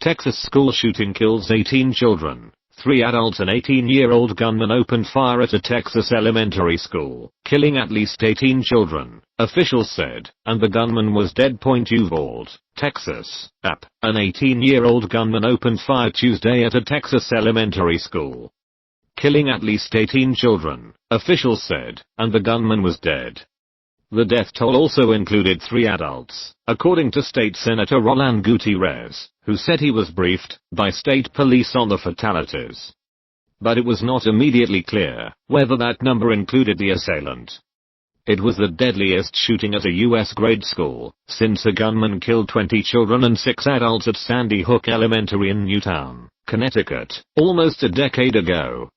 Texas school shooting kills 18 children. 3 adults. An 18-year-old gunman opened fire at a Texas elementary school, killing at least 18 children, officials said, and the gunman was dead. Uvalde, Texas. An 18-year-old gunman opened fire Tuesday at a Texas elementary school, killing at least 18 children, officials said, and the gunman was dead. The death toll also included 3 adults, according to State Senator Roland Gutierrez, who said he was briefed by state police on the fatalities. But it was not immediately clear whether that number included the assailant. It was the deadliest shooting at a U.S. grade school since a gunman killed 20 children and 6 adults at Sandy Hook Elementary in Newtown, Connecticut, almost a decade ago.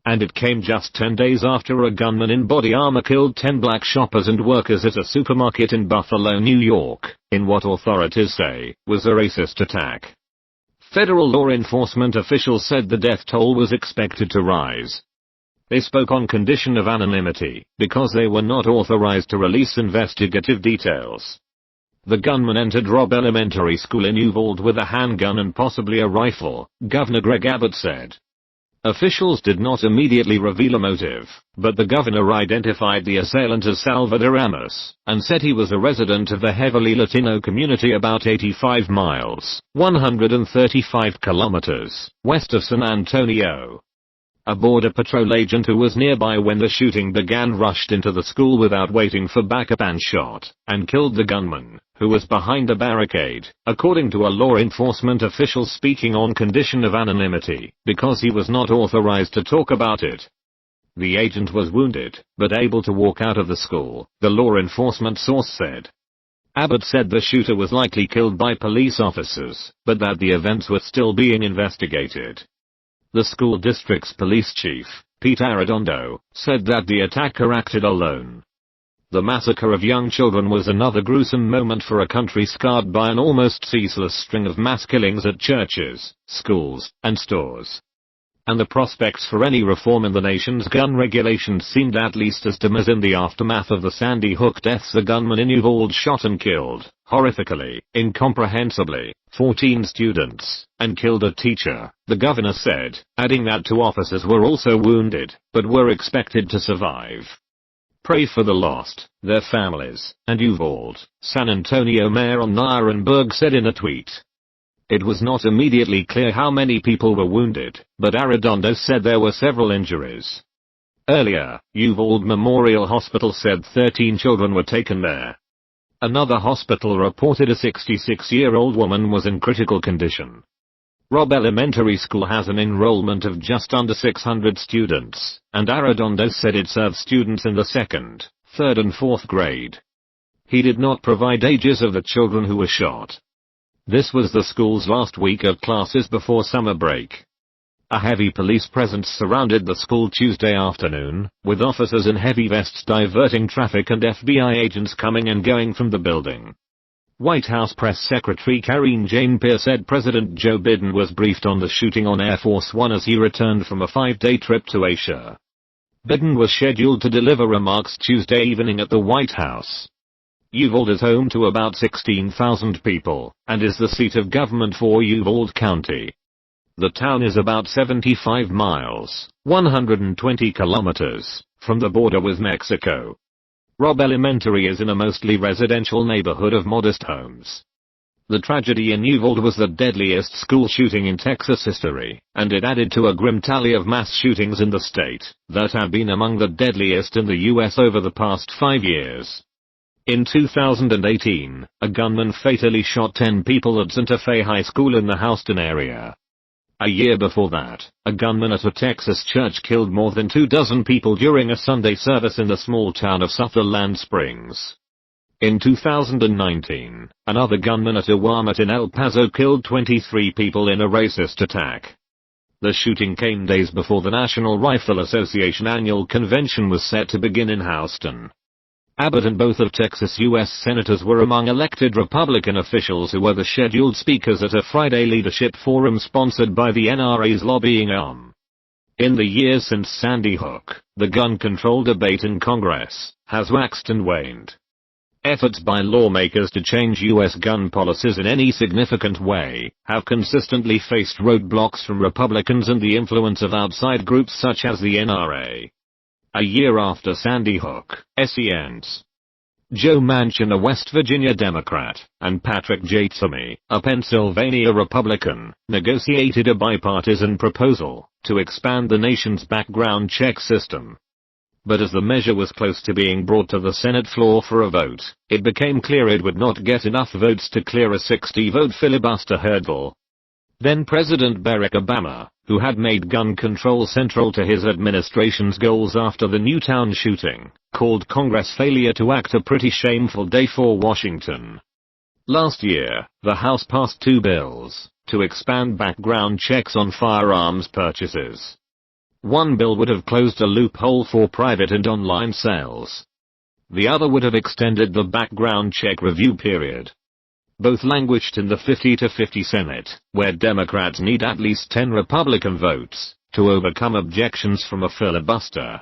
And it came just 10 days after a gunman in body armor killed 10 black shoppers and workers at a supermarket in Buffalo, New York, in what authorities say was a racist attack. Federal law enforcement officials said the death toll was expected to rise. They spoke on condition of anonymity because they were not authorized to release investigative details. The gunman entered Robb Elementary School in Uvalde with a handgun and possibly a rifle, Governor Greg Abbott said. Officials did not immediately reveal a motive, but the governor identified the assailant as Salvador Ramos, and said he was a resident of the heavily Latino community about 85 miles, 135 kilometers, west of San Antonio. A border patrol agent who was nearby when the shooting began rushed into the school without waiting for backup and shot, and killed the gunman, who was behind a barricade, according to a law enforcement official speaking on condition of anonymity, because he was not authorized to talk about it. The agent was wounded, but able to walk out of the school, the law enforcement source said. Abbott said the shooter was likely killed by police officers, but that the events were still being investigated. The school district's police chief, Pete Arredondo, said that the attacker acted alone. The massacre of young children was another gruesome moment for a country scarred by an almost ceaseless string of mass killings at churches, schools, and stores. And the prospects for any reform in the nation's gun regulations seemed at least as dim as in the aftermath of the Sandy Hook deaths. The gunman in Uvalde shot and killed, horrifically, incomprehensibly, 14 students, and killed a teacher, the governor said, adding that 2 officers were also wounded, but were expected to survive. Pray for the lost, their families, and Uvalde, San Antonio Mayor Nirenberg said in a tweet. It was not immediately clear how many people were wounded, but Arredondo said there were several injuries. Earlier, Uvalde Memorial Hospital said 13 children were taken there. Another hospital reported a 66-year-old woman was in critical condition. Robb Elementary School has an enrollment of just under 600 students, and Arredondo said it serves students in the 2nd, 3rd and 4th grade. He did not provide ages of the children who were shot. This was the school's last week of classes before summer break. A heavy police presence surrounded the school Tuesday afternoon, with officers in heavy vests diverting traffic and FBI agents coming and going from the building. White House Press Secretary Karine Jean-Pierre said President Joe Biden was briefed on the shooting on Air Force One as he returned from a 5-day trip to Asia. Biden was scheduled to deliver remarks Tuesday evening at the White House. Uvalde is home to about 16,000 people, and is the seat of government for Uvalde County. The town is about 75 miles, 120 kilometers, from the border with Mexico. Robb Elementary is in a mostly residential neighborhood of modest homes. The tragedy in Uvalde was the deadliest school shooting in Texas history, and it added to a grim tally of mass shootings in the state that have been among the deadliest in the U.S. over the past 5 years. In 2018, a gunman fatally shot 10 people at Santa Fe High School in the Houston area. A year before that, a gunman at a Texas church killed more than 24 people during a Sunday service in the small town of Sutherland Springs. In 2019, another gunman at a Walmart in El Paso killed 23 people in a racist attack. The shooting came days before the National Rifle Association annual convention was set to begin in Houston. Abbott and both of Texas' U.S. senators were among elected Republican officials who were the scheduled speakers at a Friday leadership forum sponsored by the NRA's lobbying arm. In the years since Sandy Hook, the gun control debate in Congress has waxed and waned. Efforts by lawmakers to change U.S. gun policies in any significant way have consistently faced roadblocks from Republicans and the influence of outside groups such as the NRA. A year after Sandy Hook, SEN's Joe Manchin, a West Virginia Democrat, and Patrick Gaetzomy, a Pennsylvania Republican, negotiated a bipartisan proposal to expand the nation's background check system. But as the measure was close to being brought to the Senate floor for a vote, it became clear it would not get enough votes to clear a 60-vote filibuster hurdle. Then President Barack Obama, who had made gun control central to his administration's goals after the Newtown shooting, called Congress' failure to act a pretty shameful day for Washington. Last year, the House passed 2 bills to expand background checks on firearms purchases. One bill would have closed a loophole for private and online sales. The other would have extended the background check review period. Both languished in the 50-50 Senate, where Democrats need at least 10 Republican votes to overcome objections from a filibuster.